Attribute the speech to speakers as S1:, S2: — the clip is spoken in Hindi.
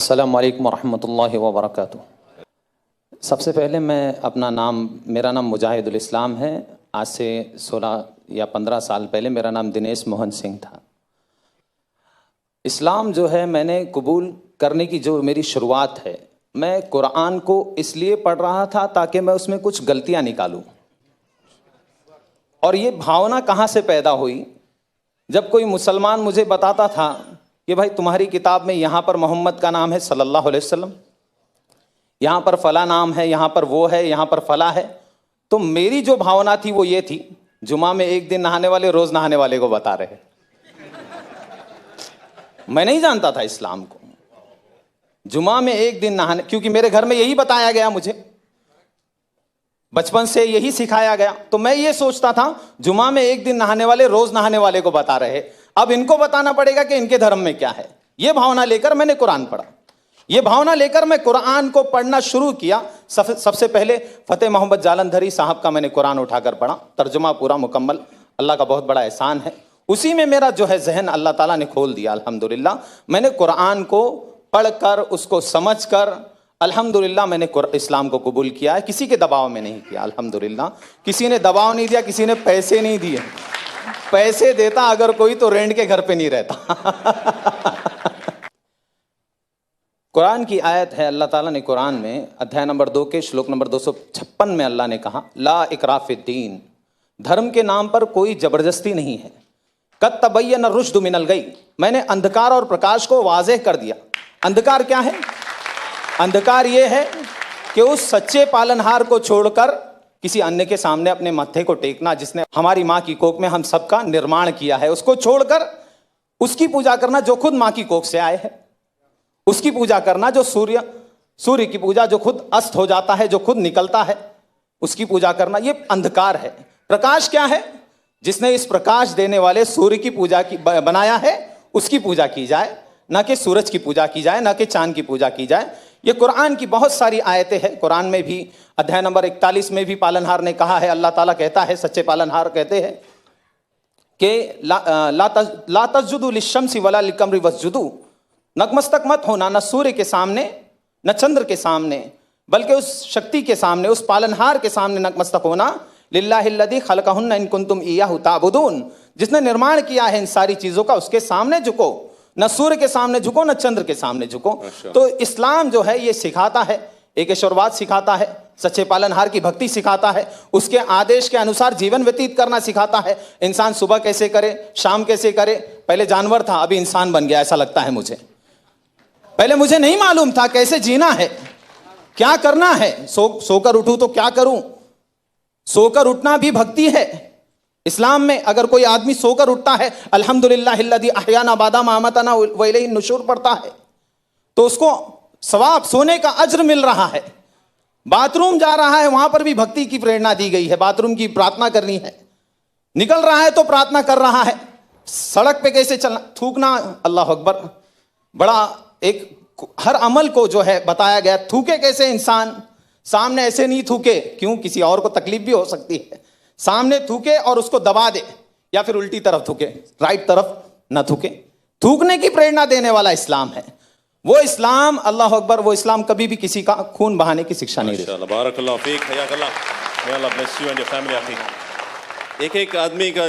S1: अस्सलामु अलैकुम वरहमतुल्लाहि वबरकातुहू। सबसे पहले मेरा नाम मुजाहिदुल इस्लाम है। आज से 16 या 15 साल पहले मेरा नाम दिनेश मोहन सिंह था। इस्लाम जो है मैंने कबूल करने की जो मेरी शुरुआत है, मैं कुरान को इसलिए पढ़ रहा था ताकि मैं उसमें कुछ गलतियां निकालूं। और ये भावना कहाँ से पैदा हुई, जब कोई मुसलमान मुझे बताता था कि भाई तुम्हारी किताब में यहाँ पर मोहम्मद का नाम है सल्लल्लाहु अलैहि वसल्लम, यहाँ पर फला नाम है, यहाँ पर वो है, यहाँ पर फला है, तो मेरी जो भावना थी वो ये थी, जुमा में एक दिन नहाने वाले रोज नहाने वाले को बता रहे। मैं नहीं जानता था इस्लाम को। जुमा में एक दिन नहाने, क्योंकि मेरे घर में यही बताया गया, मुझे बचपन से यही सिखाया गया, तो मैं ये सोचता था जुमा में एक दिन नहाने वाले रोज नहाने वाले को बता रहे, अब इनको बताना पड़ेगा कि इनके धर्म में क्या है। ये भावना लेकर मैंने कुरान पढ़ा। ये भावना लेकर मैं कुरान को पढ़ना शुरू किया। सबसे पहले फतेह मोहम्मद जालंधरी साहब का मैंने कुरान उठाकर पढ़ा, तर्जुमा पूरा मुकम्मल। अल्लाह का बहुत बड़ा एहसान है, उसी में मेरा जो है जहन अल्लाह ताला ने खोल दिया। अल्हम्दुलिल्लाह मैंने कुरान को पढ़कर, उसको समझकर, अल्हम्दुलिल्लाह मैंने इस्लाम को कबूल किया है। किसी के दबाव में नहीं किया, अल्हम्दुलिल्लाह। किसी ने दबाव नहीं दिया, किसी ने पैसे नहीं दिए। पैसे देता अगर कोई तो रेंट के घर पे नहीं रहता। कुरान की आयत है, अल्लाह ताला ने कुरान में अध्याय नंबर 2 के श्लोक नंबर 256 में अल्लाह ने कहा, ला इकराह फिद्दीन, धर्म के नाम पर कोई जबरदस्ती नहीं है। कद तबय्यन रुश्द मिनल गई, मैंने अंधकार और प्रकाश को वाज़ेह कर दिया। अंधकार क्या है? अंधकार यह है कि उस सच्चे पालनहार को छोड़कर किसी अन्य के सामने अपने मत्थे को टेकना, जिसने हमारी माँ की कोख में हम सबका निर्माण किया है, उसको छोड़कर उसकी पूजा करना जो खुद माँ की कोख से आए हैं, उसकी पूजा करना जो सूर्य की पूजा जो खुद अस्त हो जाता है, जो खुद निकलता है, उसकी पूजा करना, ये अंधकार है। प्रकाश क्या है? जिसने इस प्रकाश देने वाले सूर्य की पूजा की बनाया है, उसकी पूजा की जाए, ना कि सूरज की पूजा की जाए, ना कि चांद की पूजा की जाए। ये कुरान की बहुत सारी आयतें हैं। कुरान में भी अध्याय नंबर 41 में भी पालनहार ने कहा है, अल्लाह ताला कहता है, सच्चे पालनहार कहते हैं कि ला तस्जुदू लिश्शम्सी वला लिलकमरी वस्जुदू, नतमस्तक मत होना न सूर्य के सामने न चंद्र के सामने, बल्कि उस शक्ति के सामने, उस पालनहार के सामने नतमस्तक होना। लिल्लाहिल्लज़ी खलक़हुन्ना इन कुंतुम इय्याहु ताबुदून, जिसने निर्माण किया है इन सारी चीजों का, उसके सामने झुको। न सूर्य के सामने झुको, न चंद्र के सामने झुको। तो इस्लाम जो है ये सिखाता है, एक ईश्वरवाद सिखाता है, सच्चे पालनहार की भक्ति सिखाता है, उसके आदेश के अनुसार जीवन व्यतीत करना सिखाता है। इंसान सुबह कैसे करे, शाम कैसे करे। पहले जानवर था, अभी इंसान बन गया, ऐसा लगता है मुझे। पहले मुझे नहीं मालूम था कैसे जीना है, क्या करना है। सोकर उठूं तो क्या करूं? सोकर उठना भी भक्ति है इस्लाम में। अगर कोई आदमी सोकर उठता है, अल्हम्दुलिल्लाहिल्लज़ी अहयाना बादा मा अमातना व इलैहि नुशूर पढ़ता है, तो उसको सवाब, सोने का अज्र मिल रहा है। बाथरूम जा रहा है, वहां पर भी भक्ति की प्रेरणा दी गई है, बाथरूम की प्रार्थना करनी है। निकल रहा है तो प्रार्थना कर रहा है। सड़क पे कैसे चलना, थूकना, अल्लाह अकबर, बड़ा एक हर अमल को जो है बताया गया। थूके कैसे इंसान, सामने ऐसे नहीं थूके, क्यों? किसी और को तकलीफ भी हो सकती है। सामने थूके और उसको दबा दे, या फिर उल्टी तरफ थूके, राइट तरफ ना थूके। थूकने की प्रेरणा देने वाला इस्लाम है वो इस्लाम, अल्लाह अकबर, वो इस्लाम कभी भी किसी का खून बहाने की शिक्षा नहीं देता।
S2: बारक अल्लाह Feke, हयाक Allah, may Allah bless you and your family, आखिर एक एक आदमी का